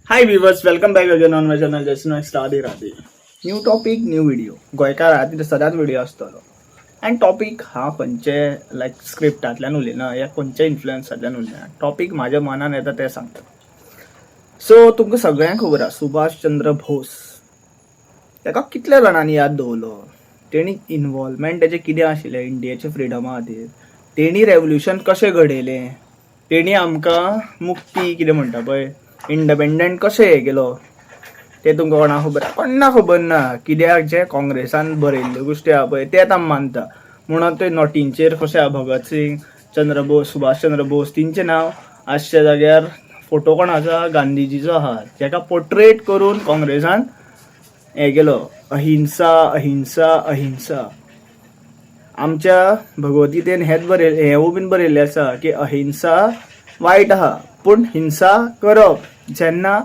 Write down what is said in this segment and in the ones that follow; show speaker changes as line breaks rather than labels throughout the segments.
High viewers, welcome back again on my channel just next Radhe Radhe. New topic new video. गोंयकार आहा तिथे सदांच video आसतलो. अँड टॉपिक हा खंयचे लायक स्क्रिप्टांतल्यान उलयना या खंयच्या इन्फ्लुएन्सांतल्यान उलयना. टॉपिक म्हाज्या मनान येता तें सांगता. सो तुमकां सगळ्यांक खबर आसा सुभाष चंद्र बोस. ताका कितल्या जाणांनी याद दवरलो. तेणी इन्वॉल्वमेंट तेजें कितें आशिल्लें इंडियेच्या फ्रिडमा खातीर. तेणी रेवल्युशन कशें घडयलें. तेणी आमकां मुक्ती कितें म्हणटा पळय इंडिपेंडंट कशें हे केलो तें तुमकां कोणाक खबर कोणाक खबर ना. कित्याक जे काँग्रेसान बरयल्ल्यो गोश्टी आहा पळय तेच आमी मानता. म्हणून ते नोटींचेर कशें आहा भगत सिंग चंद्र बोस सुभाष चंद्र बोस तेंचें नांव आसच्या जाग्यार फोटो कोणाचो आहा गांधीजीचो आहा. जेका पोर्ट्रेट करून काँग्रेसान हे केलो अहिंसा अहिंसा अहिंसा. आमच्या भगवद्गीतेन हेच हेवूय बीन बरयल्लें आसा की अहिंसा वायट आहा पूण हिंसा करप जेन्ना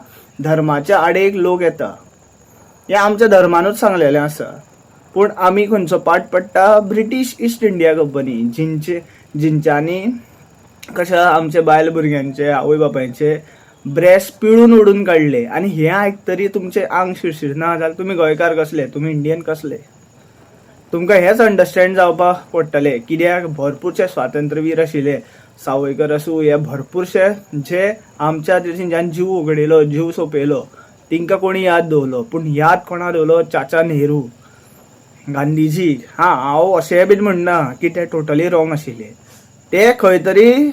धर्माच्या आडेक लोक येता हें आमच्या धर्मानूच सांगलेलें आसा. पूण आमी खंयचो पाठ पडटा ब्रिटीश ईस्ट इंडिया कंपनी जिंच्यांनी कशें आमच्या बायल भुरग्यांचे आवय बापायचे ब्रेस्ट पिळून उडून काडले. आनी हें आयकतरी तुमचें आंग शिरशिरना जाल्यार तुमी गोंयकार कसले तुमी इंडियन कसले. तुमकां हेंच अंडरस्टँड जावपाक पडटलें कित्याक भरपूरशे स्वातंत्र्यवीर आशिल्ले सावयकर आसूं हे भरपूरशे जे आमच्या देशांत जीव उगडिलो जीव सोंपयलो तांकां कोणी याद दवरलो. पूण याद कोणा दवरलो चाचा नेहरू गांधीजी. हांव अशें बीन म्हणना की ते टोटली रॉंग आशिल्ले. ते खंय तरी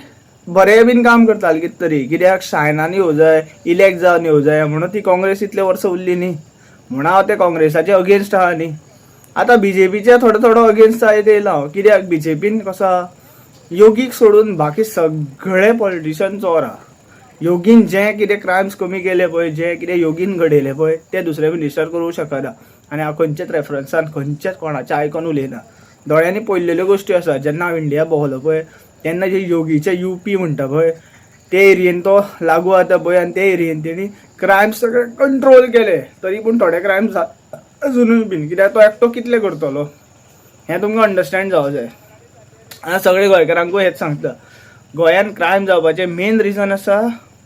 बरें बीन काम करताले कितें तरी कित्याक शायनान येवं जाय इलेक्ट जावन येवं जाय म्हणून ती काँग्रेस इतले वर्सां उरली न्ही. म्हणून हांव ते काँग्रेसाचे अगेन्स्ट आहा न्ही. आतां बीजेपीचे थोडो अगेन्स्ट जायत येयला हांव कित्याक बीजेपीन कसो आहा योगीक सोडून बाकी सगळे पॉलिटिशियन चोर आहा. योगीन जे कितें क्रायम्स कमी केले पळय जे कितें योगीन घडयले पळय ते दुसरे मिनिस्टर करूंक शकना. आनी हांव खंयचेच रेफरन्सान खंयचेच कोणाचें आयकून उलयना. दोळ्यांनी पळयल्ल्यो गोश्टी आसा. जेन्ना हांव इंडिया भोंवलो पळय तेन्ना जे योगीचे यूपी म्हणटा पळय ते एरियेन तो लागू जाता पळय आनी ते एरियेन तेणी क्रायम्स सगळे कंट्रोल केले. तरी पूण थोडे क्रायम्स अजुनूय बीन कित्याक तो एकटो कितले करतलो हें तुमकां अंडरस्टँड जावं जाय. हांव सगळे गोंयकारांकूय हेच सांगता गोंयान क्रायम जावपाचें मेन रिजन आसा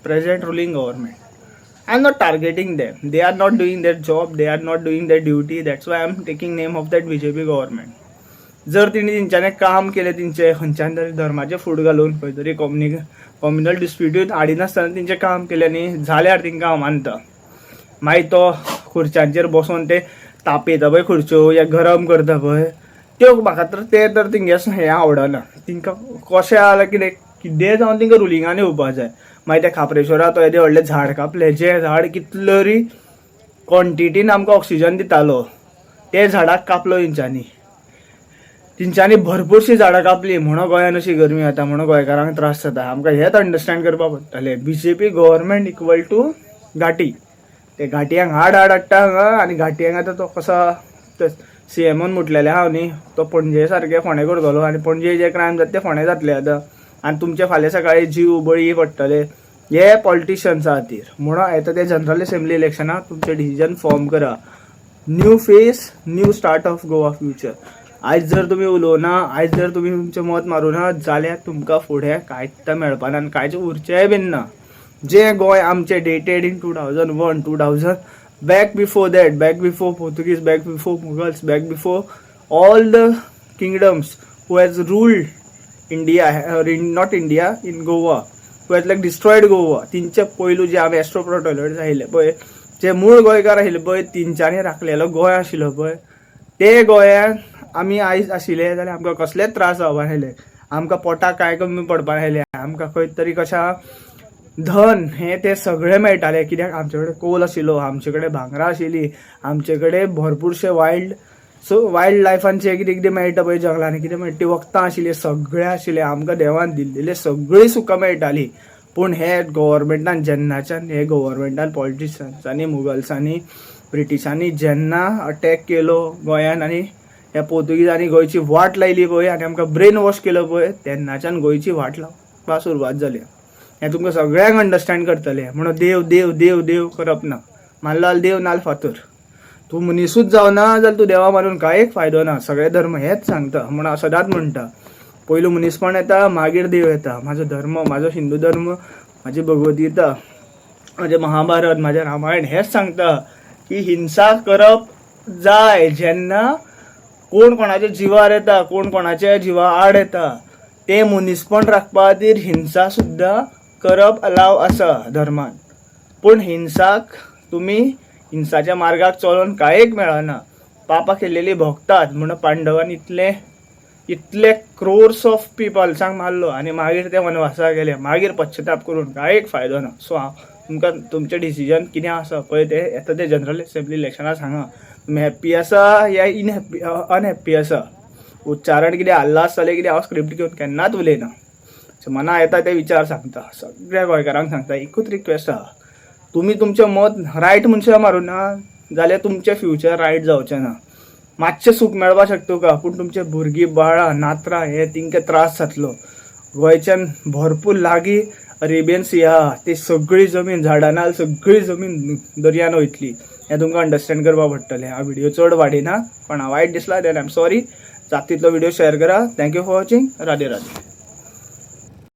present ruling government. I am not targeting them. They are not doing that job. They are not doing that duty. That's why I am taking name of that BJP government. जर तेणी तेंच्यांनी काम केलें तेंचे खंयच्यान तरी धर्माचें फूट घालून खंय तरी कॉम्युनल डिस्प्युट्यून हाडिनासतना तेंचें काम केलें न्ही जाल्यार तेंकां हांव मानता. मागीर तो खुर्च्यांचेर बसून ते तापयता पळय खुर्च्यो या गरम करता पळय त्यो म्हाका तर ते तर तेंगे हें आवडना. तेंकां कशें जाल्यार कितें जावन तेंकां रुलिंगान येवपाक जाय. मागीर ते खापरेश्वरा तो येदे व्हडले झाड कापले जे झाड कितलरी क्वॉन्टिटीन आमकां ऑक्सिजन दितालो ते झाडाक कापलो तेंच्यांनी भरपूरशीं झाडां कापली म्हणून गोंयान अशी गरमी जाता म्हणून गोंयकारांक त्रास जाता. आमकां हेंच अंडरस्टँड करपाक पडटलें. बीजेपी गव्हर्मेंट इक्वल टू घाटी. ते घाटयांक हाड हाडटा हांगा आनी घाटयांक आतां तो कसो सीएमन म्हटलेलें आहा न्ही तो पणजे सारके फोंडे करतलो आनी पणजे जे क्रायम जाता ते फोंडे जातले आतां आनी तुमचे फाल्यां सकाळी जीव बळी पडटले हे पॉलिटिशियन्सा खातीर. म्हणून येता ते जनरल असेंब्ली इलेक्शनाक तुमचे डिसिजन फॉर्म करा. New face new start of Goa future. आयज जर तुमी उलोवना आयज जर तुमी तुमचें मत मारूना जाल्यार तुमकां फुडें कांयच मेळपाना आनी कांयच उरचेंय बीन ना. जे गोंय आमचें dated in 2001 2000 back before that, back before Portuguese, back before Mughals, back before all the kingdoms who has ruled India, not India, in Goa, who has like destroyed Goa. तिंचे पयलू जे आमी एस्ट्रोप्रोटोलॉइड्स आयिल्ले पळय जे मूळ गोंयकार आशिल्ले पळय तिंच्यांनी राखलेलो गोंय आशिल्लो पळय ते गोंयान आमी आयज आशिल्ले जाल्यार आमकां कसलेच त्रास जावपा नासले. आमकां पोटाक कांय कमी पडपा नासलें. आमकां खंय तरी कशा धन हे ते सगळे मेळटाले कित्याक आमचे कडेन कोल आशिल्लो आमचे कडेन भांगरां आशिल्लीं आमचे कडेन भरपूरशे वायल्ड लायफान जे कितें कितें मेळटा पळय जंगलांनी कितें मेळटा ती वखदां आशिल्लीं सगळें आशिल्लें आमकां देवान दिल्लेले सगळीं सुखां मेळटालीं. पूण हे गव्हर्मेंटान जेन्नाच्यान हे गव्हर्मेंटान पॉलिटिशियन्सांनी मुगल्सांनी ब्रिटिशांनी जेन्ना अटॅक केलो गोंयान आनी ह्या पोर्तुगीजांनी गोंयची वाट लायली पळय आनी आमकां ब्रेन वॉश केलो पळय तेन्नाच्यान गोंयची वाट लावपाक सुरवात जाली. हें तुमकां सगळ्यांक अंडरस्टँड करतलें. म्हणून देव देव देव देव करप ना. मानलाल देव नाल फातर. तूं मनीसूच जावना जाल्यार तूं देवा मारून कांय फायदो ना. सगळे धर्म हेच सांगता म्हणून हांव सदांच म्हणटा पयलू मनीसपण येता मागीर देव येता. म्हाजो धर्म म्हाजो हिंदू धर्म म्हाजी भगवद्गीता माझे महाभारत माझे रामायण हेच सांगता की हिंसा करप जाय जेन्ना कोण कोणाच्या जिवार येता कोण कोणाच्या जिवा आड येता ते मनीसपण राखपा खातीर हिंसा सुद्दां करप अलाव आसा धर्मान. पूण हिंसाक तुमी हिंसाच्या मार्गाक चलोन कांयच मेळना. पापां केल्लेली भोगतात म्हणून पांडवान इतले क्रोर्स ऑफ पिपल्सांक मारलो आनी मागीर ते वनवासाक गेले. मागीर पश्चाताप करून कांयच फायदो ना. सो हांव तुमकां तुमचें डिसिजन कितें आसा पळय ते येता ते जनरल असेंब्ली इलेक्शनाक सांगा. तुमी हॅप्पी आसा या अनहॅप्पी आसा. उच्चारण कितें हल्ला आसतलें कितें हांव स्क्रिप्ट घेवन केन्नाच उलयना. मना येता ते विचार सांगता. सगळ्या गोंयकारांक सांगता एकूच रिक्वेस्ट आहा, तुमी तुमचें मत रायट मनशाक मारूं ना जाल्यार तुमचें फ्युचर रायट जावचें ना. मातशें सूख मेळपाक शकता तुका पूण तुमचे भुरगीं बाळां नातरां हे तिंका त्रास जातलो. गोंयच्यान भरपूर लागीं अरेबियन सी आहा ती सगळी जमीन झाडां नाल सगळी जमीन दर्यान वयतली. हें तुमकां अंडरस्टँड करपा पडटलें. हांव व्हिडिओ चड वाडयना पण हांव वायट दिसला देन आय एम सॉरी. जाता तितलो व्हिडिओ शेअर करा. Thank you for watching. Radhe Radhe.